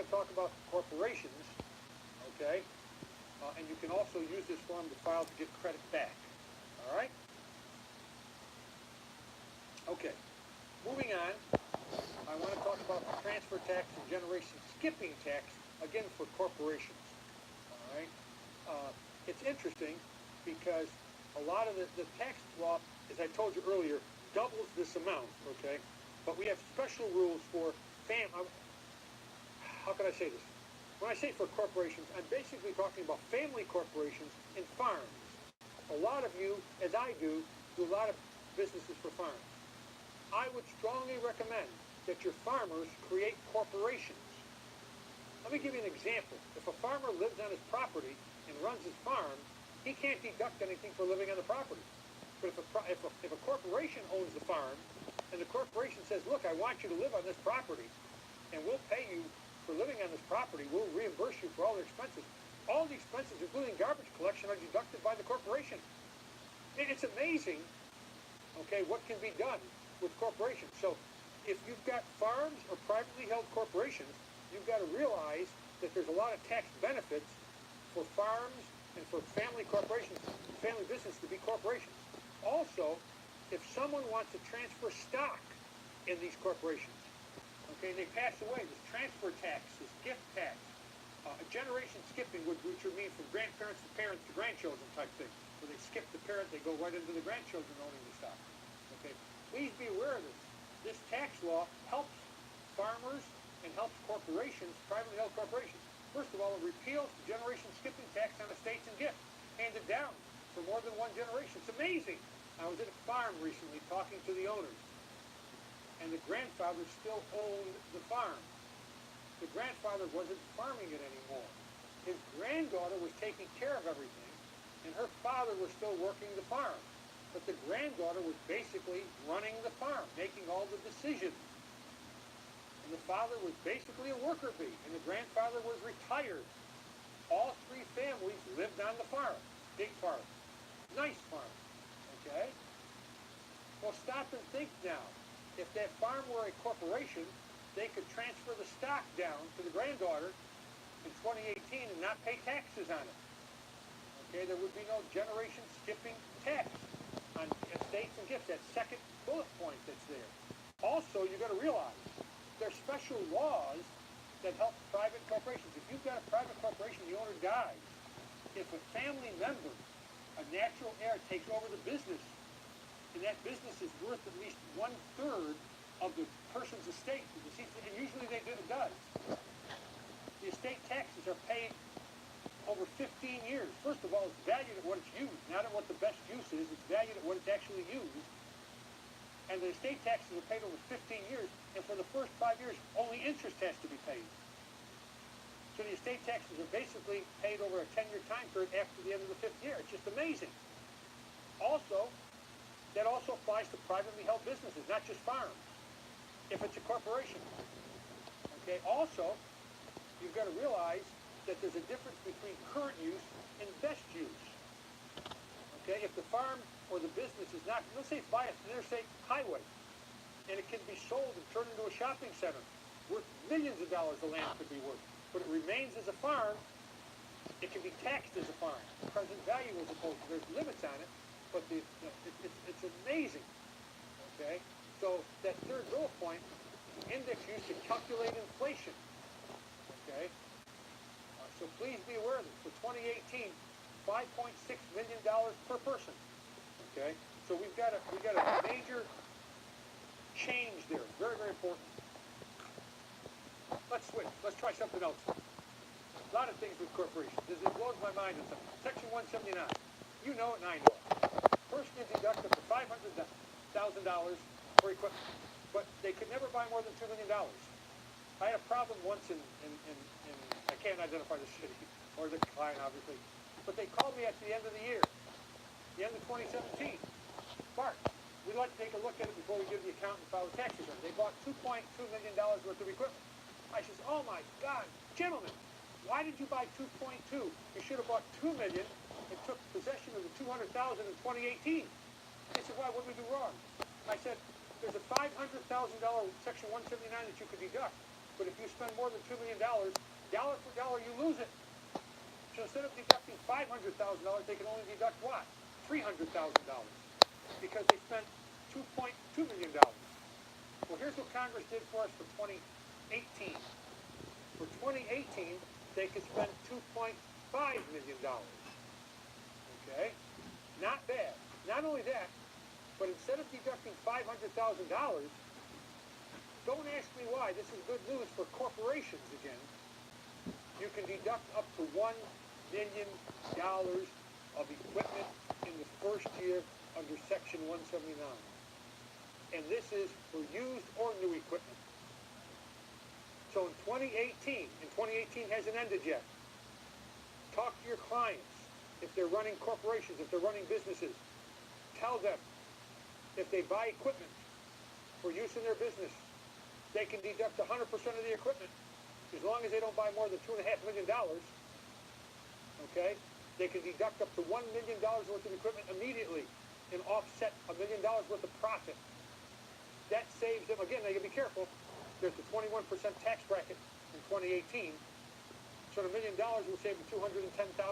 want to talk about corporations, okay? And you can also use this form to file to get credit back, all right? Okay, moving on, I want to talk about the transfer tax and generation skipping tax, again for corporations, all right? It's interesting because a lot of the tax law, as I told you earlier, doubles this amount, okay? But we have special rules for how can I say this? When I say for corporations, I'm basically talking about family corporations and farms. A lot of you, as I do a lot of businesses for farms. I would strongly recommend that your farmers create corporations. Let me give you an example. If a farmer lives on his property and runs his farm, he can't deduct anything for living on the property. But if a corporation owns the farm, and the corporation says, look, I want you to live on this property, and we'll pay you for living on this property, we'll reimburse you for all the expenses. All the expenses, including garbage collection, are deducted by the corporation. It's amazing, okay, what can be done with corporations. So if you've got farms or privately held corporations, you've got to realize that there's a lot of tax benefits for farms and for family corporations, family business to be corporations. Also, if someone wants to transfer stock in these corporations, okay, and they pass away, this transfer tax, this gift tax, a generation skipping, which would mean from grandparents to parents to grandchildren type thing, where they skip the parent, they go right into the grandchildren owning the stock. Okay, please be aware of this. This tax law helps farmers and helps corporations, privately held corporations. First of all, it repeals the generation skipping tax on estates and gifts, handed down for more than one generation. It's amazing. I was at a farm recently talking to the owners, and the grandfather still owned the farm. The grandfather wasn't farming it anymore. His granddaughter was taking care of everything, and her father was still working the farm. But the granddaughter was basically running the farm, making all the decisions. And the father was basically a worker bee, and the grandfather was retired. All three families lived on the farm, big farm, nice farm, okay? Well, stop and think now. If that farm were a corporation, they could transfer the stock down to the granddaughter in 2018 and not pay taxes on it. Okay, there would be no generation skipping tax on estates and gifts, that second bullet point that's there. Also, you've got to realize there's special laws that help private corporations. If you've got a private corporation, the owner dies. If a family member, a natural heir, takes over the business, and that business is worth at least 1/3 of the person's estate, and usually it does. The estate taxes are paid over 15 years. First of all, it's valued at what it's used, not at what the best use is. It's valued at what it's actually used. And the estate taxes are paid over 15 years, and for the first 5 years, only interest has to be paid. So the estate taxes are basically paid over a 10-year time period after the end of the 5th year. It's just amazing. Also, that also applies to privately held businesses, not just farms, if it's a corporation. Okay, also, you've got to realize that there's a difference between current use and best use. Okay, if the farm or the business is not, let's say it's by an interstate highway, and it can be sold and turned into a shopping center, worth millions of dollars the land could be worth, but it remains as a farm, it can be taxed as a farm. Present value as opposed to, there's limits on it, but it's amazing. Okay, so that third bullet point, index used to calculate inflation. Okay, so please be aware of this. For 2018, $5.6 million per person. Okay, so we've got a major change there. Very, very important. Let's switch. Let's try something else. A lot of things with corporations. This blows my mind. It's Section 179. You know it and I know it. Person can deduct up to $500,000 for equipment, but they could never buy more than $2 million. I had a problem once in I can't identify the city or the client, obviously, but they called me at the end of the year, the end of 2017. Bart, we'd like to take a look at it before we give the accountant file the tax return. They bought $2.2 million worth of equipment. I says, oh my God, gentlemen, why did you buy 2.2? You should have bought $2 million and took possession of the $200,000 in 2018. They said, why? What did we do wrong? I said, there's a $500,000 Section 179 that you could deduct, but if you spend more than $2 million, dollar for dollar, you lose it. So instead of deducting $500,000, they can only deduct what? $300,000, because they spent $2.2 million. Well, here's what Congress did for us for 2018. For 2018, they could spend $2.5 million. Okay? Not bad. Not only that, but instead of deducting $500,000, don't ask me why. This is good news for corporations again. You can deduct up to $1 million of equipment in the first year under Section 179. And this is for used or new equipment. So in 2018, and 2018 hasn't ended yet, talk to your clients. If they're running corporations, if they're running businesses, tell them if they buy equipment for use in their business, they can deduct 100% of the equipment as long as they don't buy more than $2.5 million. Okay? They can deduct up to $1 million worth of equipment immediately and offset $1 million worth of profit. That saves them, again, they got to be careful. There's the 21% tax bracket in 2018. So the $1 million will save them $210,000.